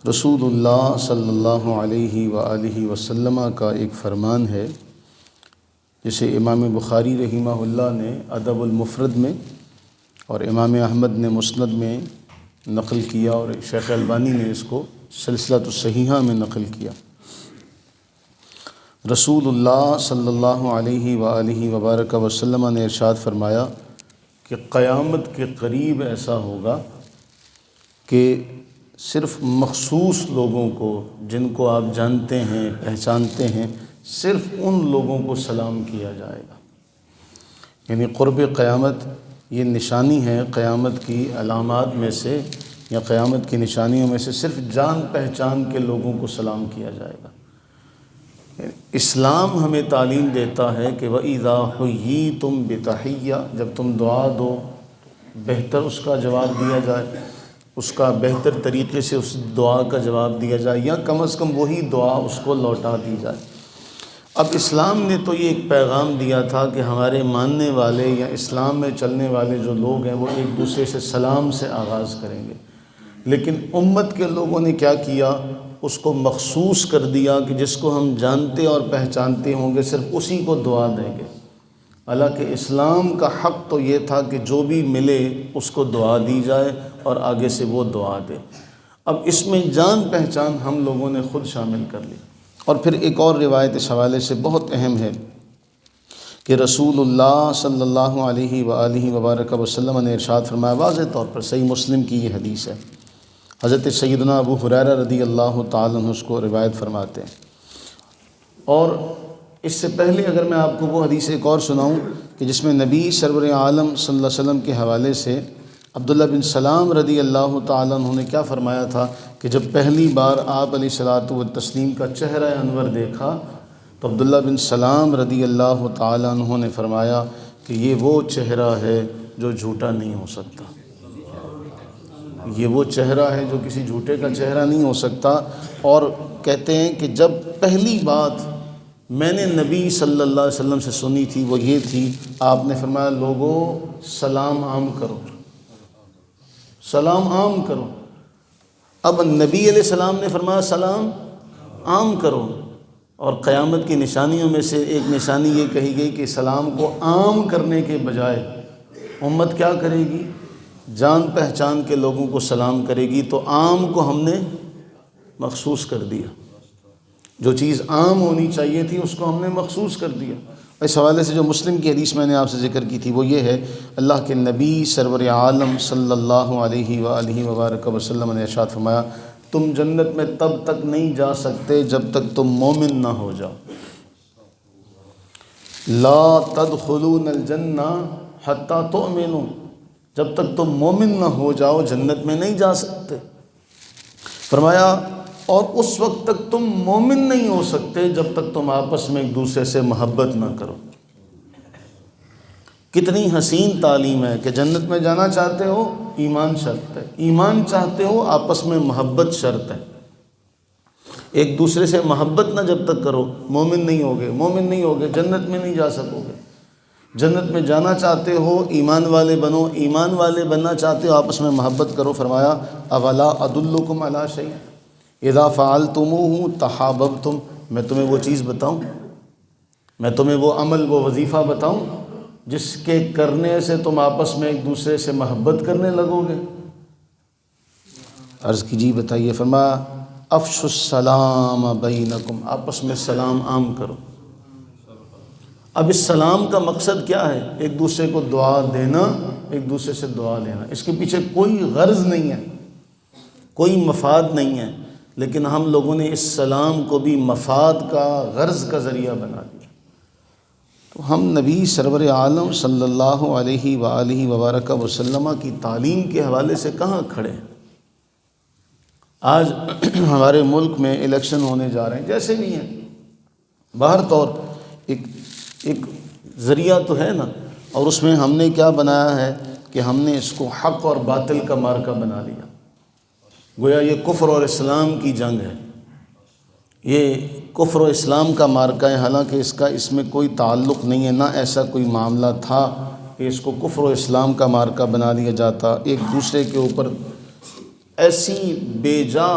رسول اللہ صلی اللہ علیہ وآلہ وسلم کا ایک فرمان ہے جسے امام بخاری رحمہ اللہ نے ادب المفرد میں اور امام احمد نے مسند میں نقل کیا اور شیخ البانی نے اس کو سلسلۃ الصحیحہ میں نقل کیا۔ رسول اللہ صلی اللہ علیہ وآلہ وبارک وسلم نے ارشاد فرمایا کہ قیامت کے قریب ایسا ہوگا کہ صرف مخصوص لوگوں کو، جن کو آپ جانتے ہیں پہچانتے ہیں، صرف ان لوگوں کو سلام کیا جائے گا۔ یعنی قرب قیامت یہ نشانی ہے قیامت کی علامات میں سے، یا قیامت کی نشانیوں میں سے صرف جان پہچان کے لوگوں کو سلام کیا جائے گا۔ اسلام ہمیں تعلیم دیتا ہے کہ وَإِذَا حُيِّيتُم بِتَحِيَّةٍ، جب تم دعا دو بہتر اس کا جواب دیا جائے، اس کا بہتر طریقے سے اس دعا کا جواب دیا جائے، یا کم از کم وہی دعا اس کو لوٹا دی جائے۔ اب اسلام نے تو یہ ایک پیغام دیا تھا کہ ہمارے ماننے والے یا اسلام میں چلنے والے جو لوگ ہیں وہ ایک دوسرے سے سلام سے آغاز کریں گے، لیکن امت کے لوگوں نے کیا کیا، اس کو مخصوص کر دیا کہ جس کو ہم جانتے اور پہچانتے ہوں گے صرف اسی کو دعا دیں گے۔ حالانکہ اسلام کا حق تو یہ تھا کہ جو بھی ملے اس کو دعا دی جائے اور آگے سے وہ دعا دے۔ اب اس میں جان پہچان ہم لوگوں نے خود شامل کر لی۔ اور پھر ایک اور روایت اس حوالے سے بہت اہم ہے کہ رسول اللہ صلی اللہ علیہ وآلہ وبارک وسلم نے ارشاد فرمایا، واضح طور پر صحیح مسلم کی یہ حدیث ہے، حضرت سیدنا ابو ہریرہ رضی اللہ تعالیٰ عنہ اس کو روایت فرماتے ہیں۔ اور اس سے پہلے اگر میں آپ کو وہ حدیث ایک اور سناؤں کہ جس میں نبی سرور عالم صلی اللہ علیہ وسلم کے حوالے سے عبداللہ بن سلام رضی اللہ تعالیٰ عنہ نے کیا فرمایا تھا کہ جب پہلی بار آپ علیہ الصلوۃ والتسلیم کا چہرہ انور دیکھا تو عبداللہ بن سلام رضی اللہ تعالیٰ عنہ نے فرمایا کہ یہ وہ چہرہ ہے جو جھوٹا نہیں ہو سکتا، یہ وہ چہرہ ہے جو کسی جھوٹے کا چہرہ نہیں ہو سکتا۔ اور کہتے ہیں کہ جب پہلی بات میں نے نبی صلی اللہ علیہ وسلم سے سنی تھی وہ یہ تھی، آپ نے فرمایا لوگوں سلام عام کرو، سلام عام کرو۔ اب نبی علیہ السلام نے فرمایا سلام عام کرو، اور قیامت کی نشانیوں میں سے ایک نشانی یہ کہی گئی کہ سلام کو عام کرنے کے بجائے امت کیا کرے گی، جان پہچان کے لوگوں کو سلام کرے گی۔ تو عام کو ہم نے مخصوص کر دیا، جو چیز عام ہونی چاہیے تھی اس کو ہم نے مخصوص کر دیا۔ اس حوالے سے جو مسلم کی حدیث میں نے آپ سے ذکر کی تھی وہ یہ ہے، اللہ کے نبی سرور عالم صلی اللہ علیہ وآلہ وبارک وسلم نے ارشاد فرمایا، تم جنت میں تب تک نہیں جا سکتے جب تک تم مومن نہ ہو جاؤ۔ لا تدخلون الجنہ حتی تؤمنوا، جب تک تم مومن نہ ہو جاؤ جنت میں نہیں جا سکتے۔ فرمایا اور اس وقت تک تم مومن نہیں ہو سکتے جب تک تم آپس میں ایک دوسرے سے محبت نہ کرو۔ کتنی حسین تعلیم ہے کہ جنت میں جانا چاہتے ہو ایمان شرط ہے، ایمان چاہتے ہو آپس میں محبت شرط ہے۔ ایک دوسرے سے محبت نہ جب تک کرو مومن نہیں ہوگے، مومن نہیں ہوگے جنت میں نہیں جا سکو گے۔ جنت میں جانا چاہتے ہو ایمان والے بنو، ایمان والے بننا چاہتے ہو آپس میں محبت کرو۔ فرمایا اولا ادلکم علی شیء اذا فعلتموہ تحاببتم، میں تمہیں وہ چیز بتاؤں، میں تمہیں وہ عمل وہ وظیفہ بتاؤں جس کے کرنے سے تم آپس میں ایک دوسرے سے محبت کرنے لگو گے۔ عرض کی جی بتائیے۔ فرمایا افشوا السلام بینکم، آپس میں سلام عام کرو۔ اب اس سلام کا مقصد کیا ہے؟ ایک دوسرے کو دعا دینا، ایک دوسرے سے دعا لینا۔ اس کے پیچھے کوئی غرض نہیں ہے، کوئی مفاد نہیں ہے، لیکن ہم لوگوں نے اس سلام کو بھی مفاد کا، غرض کا ذریعہ بنا دیا۔ تو ہم نبی سرور عالم صلی اللہ علیہ وآلہ وبارک وسلم کی تعلیم کے حوالے سے کہاں کھڑے ہیں؟ آج ہمارے ملک میں الیکشن ہونے جا رہے ہیں، جیسے بھی ہیں، باہر طور ایک ذریعہ تو ہے نا، اور اس میں ہم نے کیا بنایا ہے کہ ہم نے اس کو حق اور باطل کا مارکہ بنا لیا۔ گویا یہ کفر اور اسلام کی جنگ ہے، یہ کفر و اسلام کا مارکہ ہے، حالانکہ اس میں کوئی تعلق نہیں ہے، نہ ایسا کوئی معاملہ تھا کہ اس کو کفر و اسلام کا مارکہ بنا لیا جاتا۔ ایک دوسرے کے اوپر ایسی بے جا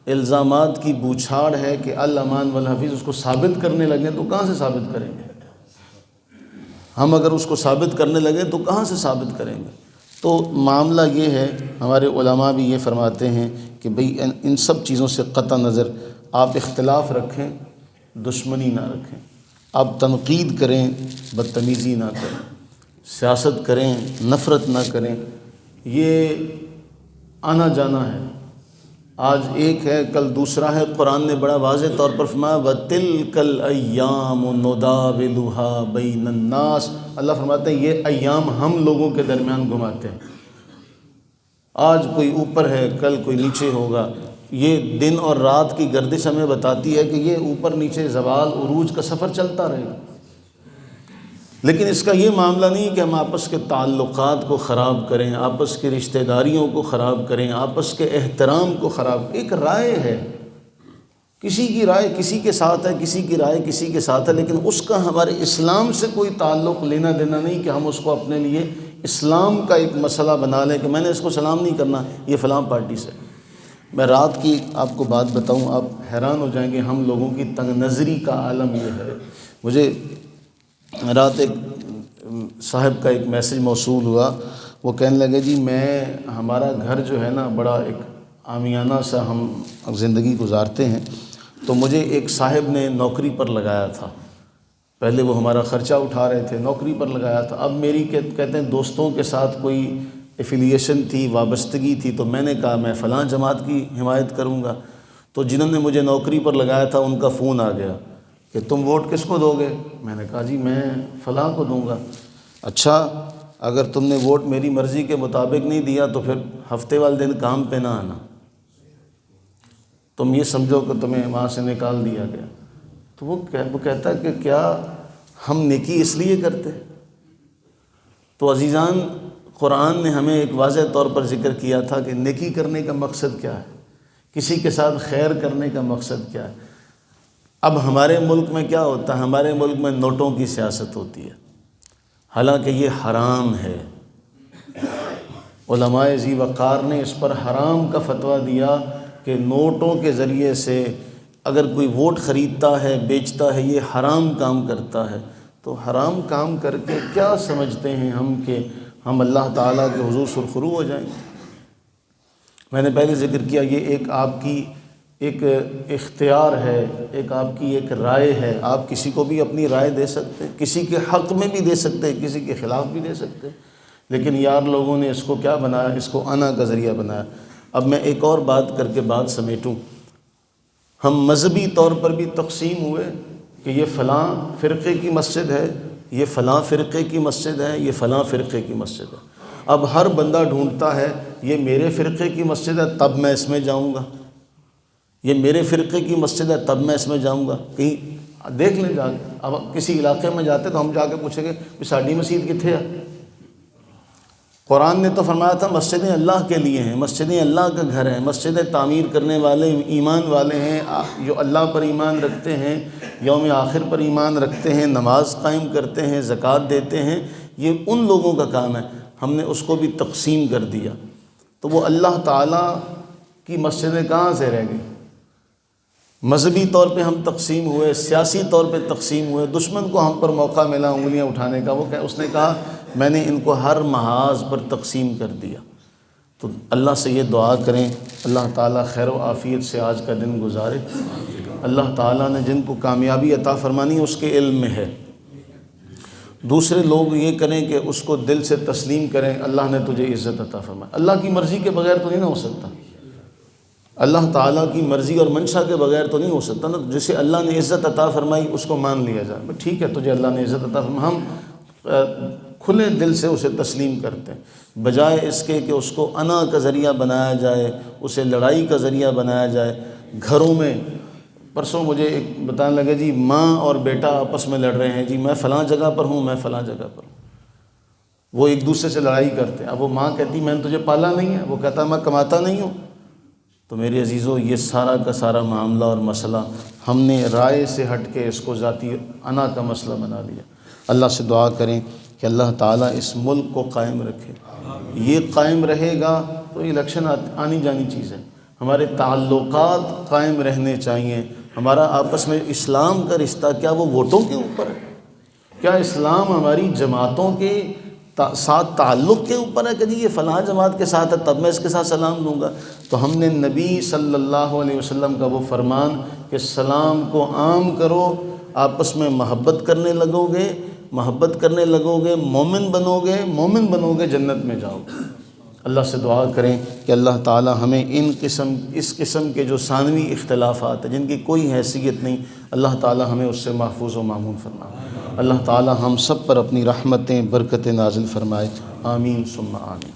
الزامات کی بوچھاڑ ہے کہ الامان والحفیظ، اس کو ثابت کرنے لگیں تو کہاں سے ثابت کریں گے؟ ہم اگر اس کو ثابت کرنے لگیں تو کہاں سے ثابت کریں گے؟ تو معاملہ یہ ہے، ہمارے علماء بھی یہ فرماتے ہیں کہ بھئی ان سب چیزوں سے قطع نظر آپ اختلاف رکھیں، دشمنی نہ رکھیں، آپ تنقید کریں، بدتمیزی نہ کریں، سیاست کریں، نفرت نہ کریں، یہ آنا جانا ہے، آج ایک ہے کل دوسرا ہے۔ قرآن نے بڑا واضح طور پر فرمایا وَتِلْكَ الْأَيَّامُ نُدَاوِلُهَا بَيْنَ النَّاسِ، اللہ فرماتے ہیں یہ ایام ہم لوگوں کے درمیان گھماتے ہیں، آج کوئی اوپر ہے کل کوئی نیچے ہوگا۔ یہ دن اور رات کی گردش ہمیں بتاتی ہے کہ یہ اوپر نیچے زوال عروج کا سفر چلتا رہے گا، لیکن اس کا یہ معاملہ نہیں کہ ہم آپس کے تعلقات کو خراب کریں، آپس کی رشتہ داریوں کو خراب کریں، آپس کے احترام کو خراب۔ ایک رائے ہے، کسی کی رائے کسی کے ساتھ ہے، کسی کی رائے کسی کے ساتھ ہے، لیکن اس کا ہمارے اسلام سے کوئی تعلق لینا دینا نہیں کہ ہم اس کو اپنے لیے اسلام کا ایک مسئلہ بنا لیں کہ میں نے اس کو سلام نہیں کرنا، یہ فلاں پارٹی سے۔ میں رات کی آپ کو بات بتاؤں، آپ حیران ہو جائیں گے، ہم لوگوں کی تنگ نظری کا عالم یہ ہے۔ مجھے رات ایک صاحب کا ایک میسج موصول ہوا، وہ کہنے لگے جی ہمارا گھر جو ہے نا بڑا ایک عامیانہ سا ہم زندگی گزارتے ہیں، تو مجھے ایک صاحب نے نوکری پر لگایا تھا، پہلے وہ ہمارا خرچہ اٹھا رہے تھے، نوکری پر لگایا تھا، اب میری کہتے ہیں دوستوں کے ساتھ کوئی ایفیلیشن تھی، وابستگی تھی، تو میں نے کہا میں فلاں جماعت کی حمایت کروں گا، تو جنہوں نے مجھے نوکری پر لگایا تھا ان کا فون آ گیا کہ تم ووٹ کس کو دو گے؟ میں نے کہا جی میں فلاں کو دوں گا۔ اچھا، اگر تم نے ووٹ میری مرضی کے مطابق نہیں دیا تو پھر ہفتے والے دن کام پہ نہ آنا، تم یہ سمجھو کہ تمہیں وہاں سے نکال دیا گیا۔ تو وہ کہتا ہے کہ کیا ہم نیکی اس لیے کرتے؟ تو عزیزان، قرآن نے ہمیں ایک واضح طور پر ذکر کیا تھا کہ نیکی کرنے کا مقصد کیا ہے، کسی کے ساتھ خیر کرنے کا مقصد کیا ہے۔ اب ہمارے ملک میں کیا ہوتا ہے؟ ہمارے ملک میں نوٹوں کی سیاست ہوتی ہے، حالانکہ یہ حرام ہے۔ علماء ذی وقار نے اس پر حرام کا فتویٰ دیا کہ نوٹوں کے ذریعے سے اگر کوئی ووٹ خریدتا ہے، بیچتا ہے، یہ حرام کام کرتا ہے۔ تو حرام کام کر کے کیا سمجھتے ہیں ہم کہ ہم اللہ تعالیٰ کے حضور سرخرو ہو جائیں گے؟ میں نے پہلے ذکر کیا یہ ایک آپ کی ایک اختیار ہے، ایک آپ کی ایک رائے ہے، آپ کسی کو بھی اپنی رائے دے سکتے، کسی کے حق میں بھی دے سکتے، کسی کے خلاف بھی دے سکتے، لیکن یار لوگوں نے اس کو کیا بنایا؟ اس کو انا کا ذریعہ بنایا۔ اب میں ایک اور بات کر کے بات سمیٹوں، ہم مذہبی طور پر بھی تقسیم ہوئے کہ یہ فلاں فرقے کی مسجد ہے، یہ فلاں فرقے کی مسجد ہے، یہ فلاں فرقے کی مسجد ہے۔ اب ہر بندہ ڈھونڈتا ہے یہ میرے فرقے کی مسجد ہے تب میں اس میں جاؤں گا، یہ میرے فرقے کی مسجد ہے تب میں اس میں جاؤں گا۔ کہیں دیکھ لیں جا کے، اب کسی علاقے میں جاتے تو ہم جا کے پوچھیں گے کہ ساڈی مسجد کتنے ہے؟ قرآن نے تو فرمایا تھا مسجدیں اللہ کے لیے ہیں، مسجدیں اللہ کا گھر ہیں، مسجدیں تعمیر کرنے والے ایمان والے ہیں، جو اللہ پر ایمان رکھتے ہیں، یوم آخر پر ایمان رکھتے ہیں، نماز قائم کرتے ہیں، زکوٰۃ دیتے ہیں، یہ ان لوگوں کا کام ہے۔ ہم نے اس کو بھی تقسیم کر دیا، تو وہ اللہ تعالیٰ کی مسجدیں کہاں سے رہ گئی؟ مذہبی طور پہ ہم تقسیم ہوئے، سیاسی طور پہ تقسیم ہوئے، دشمن کو ہم پر موقع ملا انگلیاں اٹھانے کا، اس نے کہا میں نے ان کو ہر محاذ پر تقسیم کر دیا۔ تو اللہ سے یہ دعا کریں اللہ تعالیٰ خیر و عافیت سے آج کا دن گزارے۔ اللہ تعالیٰ نے جن کو کامیابی عطا فرمانی اس کے علم میں ہے، دوسرے لوگ یہ کریں کہ اس کو دل سے تسلیم کریں اللہ نے تجھے عزت عطا فرمائی۔ اللہ کی مرضی کے بغیر تو نہیں نہ ہو سکتا، اللہ تعالیٰ کی مرضی اور منشا کے بغیر تو نہیں ہو سکتا نا۔ جسے اللہ نے عزت عطا فرمائی اس کو مان لیا جائے، ٹھیک ہے تجھے اللہ نے عزت عطا فرمائی، ہم کھلے دل سے اسے تسلیم کرتے ہیں، بجائے اس کے کہ اس کو انا کا ذریعہ بنایا جائے، اسے لڑائی کا ذریعہ بنایا جائے۔ گھروں میں پرسوں مجھے ایک بتانے لگے جی ماں اور بیٹا آپس میں لڑ رہے ہیں، جی میں فلاں جگہ پر ہوں، میں فلاں جگہ پر ہوں، وہ ایک دوسرے سے لڑائی کرتے ہیں۔ اب وہ ماں کہتی میں نے تجھے پالا نہیں ہے، وہ کہتا میں کماتا نہیں ہوں۔ تو میرے عزیزو یہ سارا کا سارا معاملہ اور مسئلہ ہم نے رائے سے ہٹ کے اس کو ذاتی انا کا مسئلہ بنا لیا۔ اللہ سے دعا کریں کہ اللہ تعالیٰ اس ملک کو قائم رکھے، یہ قائم رہے گا تو الیکشن آنی جانی چیز ہے، ہمارے تعلقات قائم رہنے چاہیے. ہمارا آپس میں اسلام کا رشتہ کیا وہ ووٹوں کے اوپر ہے؟ کیا اسلام ہماری جماعتوں کے ساتھ تعلق کے اوپر ہے کہ جی یہ فلاں جماعت کے ساتھ ہے تب میں اس کے ساتھ سلام دوں گا؟ تو ہم نے نبی صلی اللہ علیہ وسلم کا وہ فرمان کہ سلام کو عام کرو، آپس میں محبت کرنے لگو گے، مومن بنو گے، جنت میں جاؤ گے. اللہ سے دعا کریں کہ اللہ تعالی ہمیں اس قسم کے جو ثانوی اختلافات ہیں جن کی کوئی حیثیت نہیں، اللہ تعالی ہمیں اس سے محفوظ و مامون فرمائے. اللہ تعالی ہم سب پر اپنی رحمتیں برکتیں نازل فرمائے. آمین ثم آمین.